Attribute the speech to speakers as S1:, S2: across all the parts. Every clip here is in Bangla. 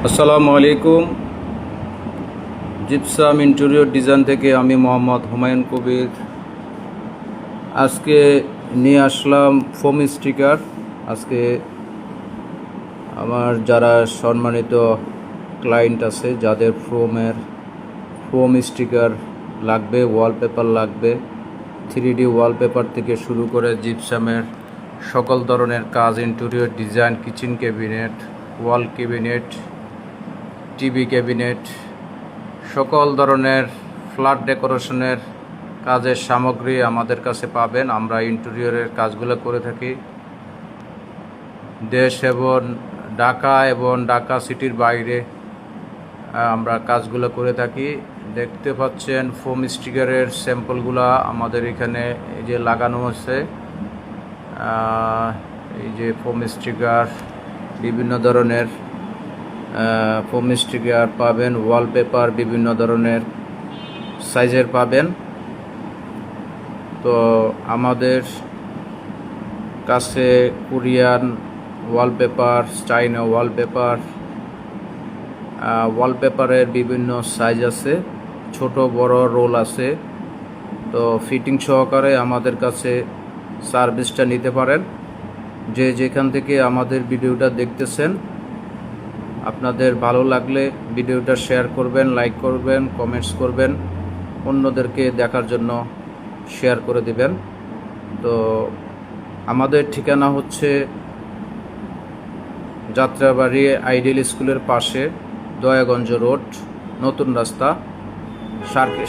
S1: আসসালামু আলাইকুম। জিপসাম ইন্টেরিয়র ডিজাইন থেকে আমি মোহাম্মদ হুমায়ুন কবির আজকে নিয়ে আসলাম ফোম স্টিকার। আজকে আমার যারা সম্মানিত ক্লায়েন্ট আছে, যাদের ফোম স্টিকার লাগবে, ওয়ালপেপার লাগবে, 3D ওয়ালপেপার থেকে শুরু করে জিপসামের সকল ধরনের কাজ, ইন্টেরিয়র ডিজাইন, কিচেন ক্যাবিনেট, ওয়াল ক্যাবিনেট, টিভি ক্যাবিনেট, সকল ধরনের ফ্ল্যাট ডেকোরেশনের কাজের সামগ্রী আমাদের কাছে পাবেন। আমরা ইন্টেরিয়রের কাজগুলো করে থাকি দেশ এবং ঢাকা সিটির বাইরে আমরা কাজগুলো করে থাকি। দেখতে পাচ্ছেন ফোম স্টিকারের স্যাম্পলগুলো আমাদের এখানে এই যে লাগানো আছে। এই যে ফোম স্টিকার, বিভিন্ন ধরনের ফোম স্টিকার পাবেন, ওয়ালপেপার বিভিন্ন ধরনের সাইজের পাবেন। তো আমাদের কাছে কোরিয়ান ওয়ালপেপার, চাইনা ওয়ালপেপারের বিভিন্ন সাইজ আছে, ছোট বড় রোল আছে। তো ফিটিং সহকারে আমাদের কাছে সার্ভিসটা নিতে পারেন। যে যেখান থেকে আমাদের ভিডিওটা দেখতেছেন, আপনাদের ভালো লাগলে ভিডিওটা শেয়ার করবেন, লাইক করবেন, কমেন্টস করবেন, অন্যদেরকে দেখার জন্য শেয়ার করে দিবেন। তো আমাদের ঠিকানা হচ্ছে যাত্রাবাড়ি আইডিয়াল স্কুলের পাশে, দয়াগঞ্জ রোড, নতুন রাস্তা,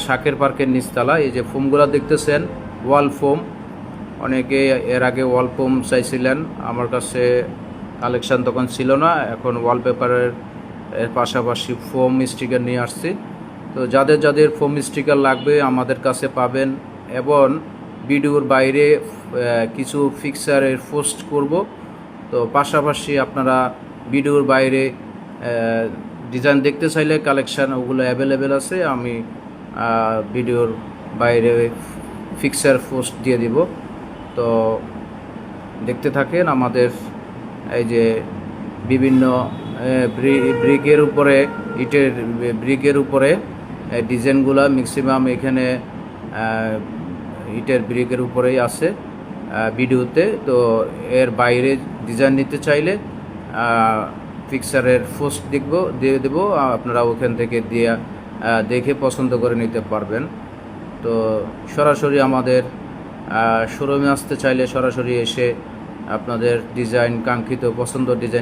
S1: শাকের পার্কের নিচতলা। এই যে ফোমগুলো দেখতেছেন ওয়াল ফোম, অনেকে এর আগে ওয়াল ফোম চাইছিলেন, আমার কাছে কালেকশান তখন ছিল না। এখন ওয়ালপেপারের পাশাপাশি ফোম স্টিকার নিয়ে আসছি। তো যাদের ফোম স্টিকার লাগবে আমাদের কাছে পাবেন। এবং ভিডিওর বাইরে কিছু ফিক্সারের পোস্ট করব। তো পাশাপাশি আপনারা ভিডিওর বাইরে ডিজাইন দেখতে চাইলে কালেকশান ওগুলো অ্যাভেলেবেল আছে। আমি ভিডিওর বাইরে ফিক্সার পোস্ট দিয়ে দিব। তো দেখতে থাকেন আমাদের এই যে বিভিন্ন ব্রিকের উপরে, ইটের ব্রিকের উপরে ডিজাইনগুলো ম্যাক্সিমাম এখানে ইটের ব্রিকের উপরেই আছে ভিডিওতে। তো এর বাইরে ডিজাইন নিতে চাইলে ফিক্সারের পোস্ট দিয়ে দেবো, আপনারা ওখান থেকে দেখে পছন্দ করে নিতে পারবেন। তো সরাসরি আমাদের শোরুমে আসতে চাইলে সরাসরি এসে আপনাদের ডিজাইন, কাঙ্ক্ষিত পছন্দ ডিজাইন